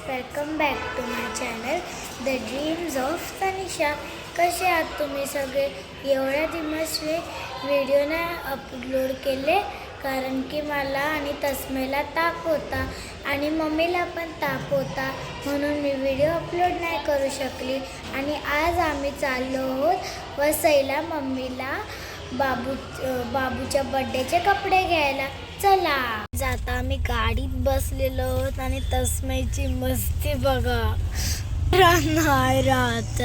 Welcome back to my channel the dreams of Tanisha. कसे आहात तुम्ही सगळे? एवढ्या दिवस मी व्हिडिओ नाही अपलोड केले कारण की मला आणि तस्मेला ताप होता आणि मम्मीला पण ताप होता, म्हणून मी व्हिडिओ अपलोड नाही करू शकली. आणि आज आम्ही चाललो आहोत वसईला मम्मीला बाबूच्या बड्डेचे कपडे घ्यायला. चला जाता आम्ही गाडीत बसलेलो आहोत आणि तस्मैची मस्ती बघा, नाही राहत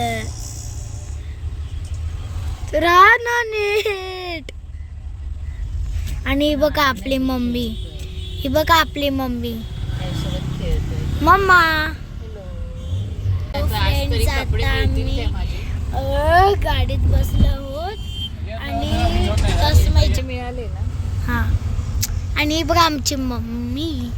राहना नीट. आणि ही बघा आपली मम्मी, ही बघा आपली मम्मी मम्मा. फ्रेंड्स आता आम्ही गाडीत बसलो आहोत आणि तस्मैचे मिळाले ना. हा, आणि बघा आमची मम्मी,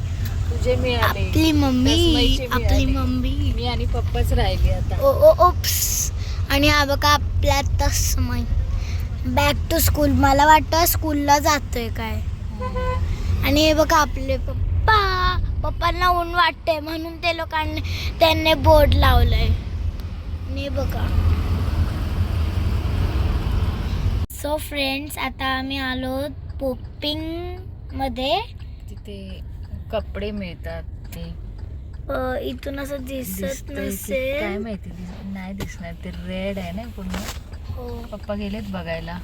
तुझे मिळाले, आपली मम्मी, आपली मम्मी, मी आणि पप्पाच राहिली आता. ओप्स. आणि हा बघा आपला तस्मै बॅक टू स्कूल. मला वाटतं स्कूलला जातोय काय. आणि हे बघा आपले पप्पांना ऊन वाटते म्हणून ते लोकांनी त्यांनी बोर्ड लावलंय. आणि बघा सो फ्रेंड्स, आता आम्ही आलो पॉपिंग मध्ये. तिथे कपडे मिळतात ते इथून असं दिसत नसेल, काय माहिती, नाही दिसणार. ते रेड आहे ना पूर्ण. हो, पप्पा गेलेत बघायला,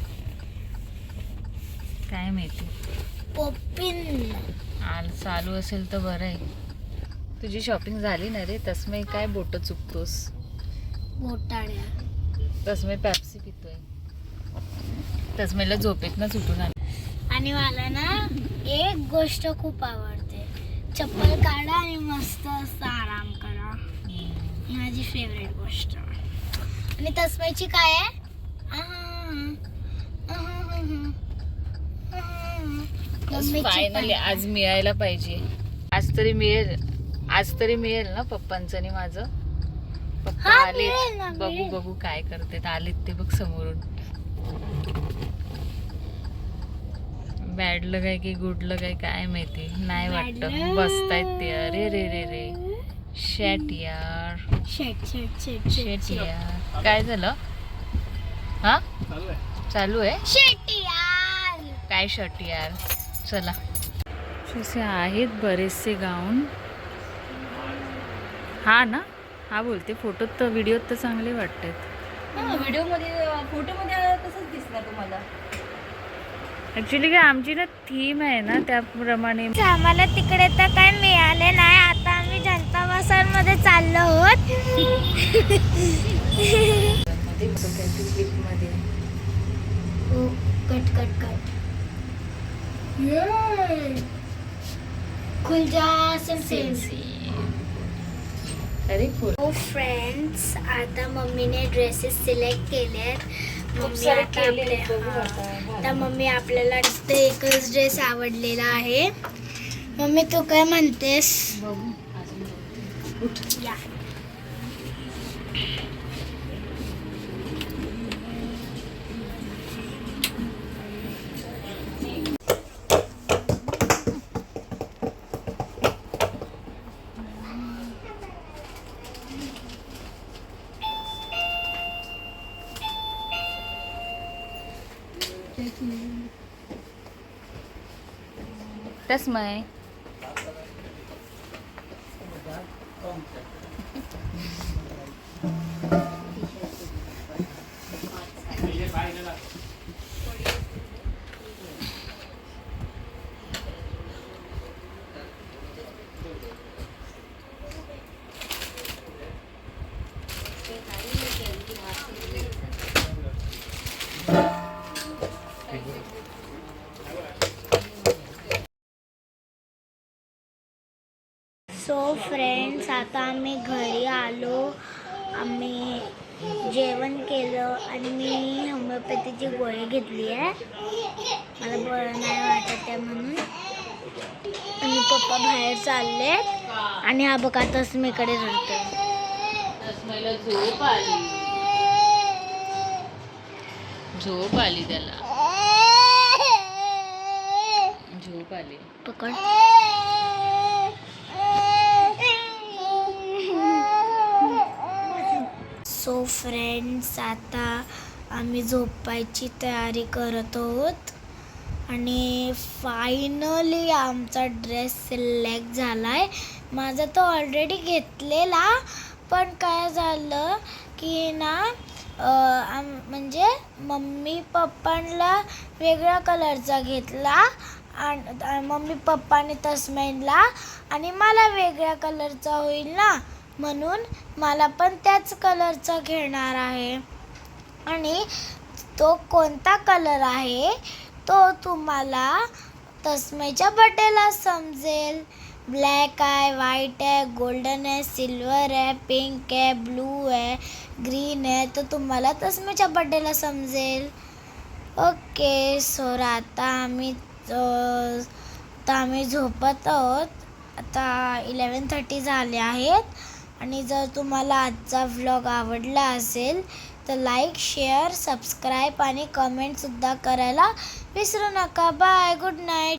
काय माहिती. पॉपिंग चालू असेल तर बरं आहे. तुझी शॉपिंग झाली ना रे तस्मै? काय बोट चुकतोस घोटाळ्या. तस्मै पेप्सी पितोय. तस्मैला झोपेत ना सुटून आली. आणि मला ना एक गोष्ट खूप आवडते, चप्पल काढा आणि मस्त असा आराम करा. ही माझी फेवरेट गोष्ट. आणि तस्मैची काय आहे? फायनली आज मिळायला पाहिजे. आज तरी मिळेल ना पप्पांचं आणि माझं. पप्पा आले, बघू काय करते. आलेत ते बघ समोरून. बॅड लग आहे की गुड लग आहे काय माहिती, नाही वाटत. बसतायत ते. अरे रे रे रे, शेट यार, शेट यार. काय झालं? हा चालू आहे शेट यार. काय शर्ट यार. चला, असे आहेत बरेचसे गाऊन. हा ना, हा बोलते. फोटोत तर, व्हिडिओत तर चांगले वाटतात. व्हिडिओमध्ये फोटोमध्ये तसंच दिसणार तुम्हाला. ऍक्च्युली काय आमची ना थीम आहे ना, त्याप्रमाणे. आम्हाला तिकडे तर काय मिळाले नाही. आता आम्ही जनता बसारमध्ये चाललो आहोत. Cut cut cut. खुल जा सेंसी. अरे हो फ्रेंड्स, आता मम्मीने ड्रेसेस सिलेक्ट केलेत. आता मम्मी आपल्याला ते एकच ड्रेस आवडलेला आहे. मम्मी तू काय म्हणतेस? या. तस्मै सो फ्रेंड्स, आता आम्ही घरी आलो. आम्ही जेवण केलं आणि मी होमिओपॅथीची गोळी घेतली आहे. मला बरं नाही वाटत आहे म्हणून. आणि पप्पा बाहेर चाललेत आणि हा बघा तस्मीकडे रडतोय. तस्मैला झोप आली त्याला. झोप आली. पकड. फ्रेंड्स, आता आम्ही झोपायची तयारी करत आहोत आणि फायनली आमचा ड्रेस सिलेक्ट झाला आहे. माझा तो ऑलरेडी घेतलेला, पण काय झालं की ना म्हणजे मम्मी पप्पांना वेगळ्या कलरचा घेतला आणि मम्मी पप्पाने तस्मैनला आणि मला वेगळ्या कलरचा होईल ना, म्हणून मला पण त्याच कलरचा घेणार आहे. आणि तो कोणता कलर आहे तो तुम्हाला तस्मैच्या बर्थडेला समजेल. ब्लॅक आहे, व्हाईट आहे, गोल्डन आहे, सिल्वर आहे, पिंक आहे, ब्लू आहे, ग्रीन आहे. तर तुम्हाला तस्मैच्या बर्थडेला समजेल. ओके, सो आता आम्ही झोपत आहोत. आता 11:30 झाले आहेत. आणि जर तुम्हाला आजचा व्लॉग आवडला असेल तर लाईक, शेअर, सबस्क्राईब आणि कमेंटसुद्धा करायला विसरू नका. Bye, good night.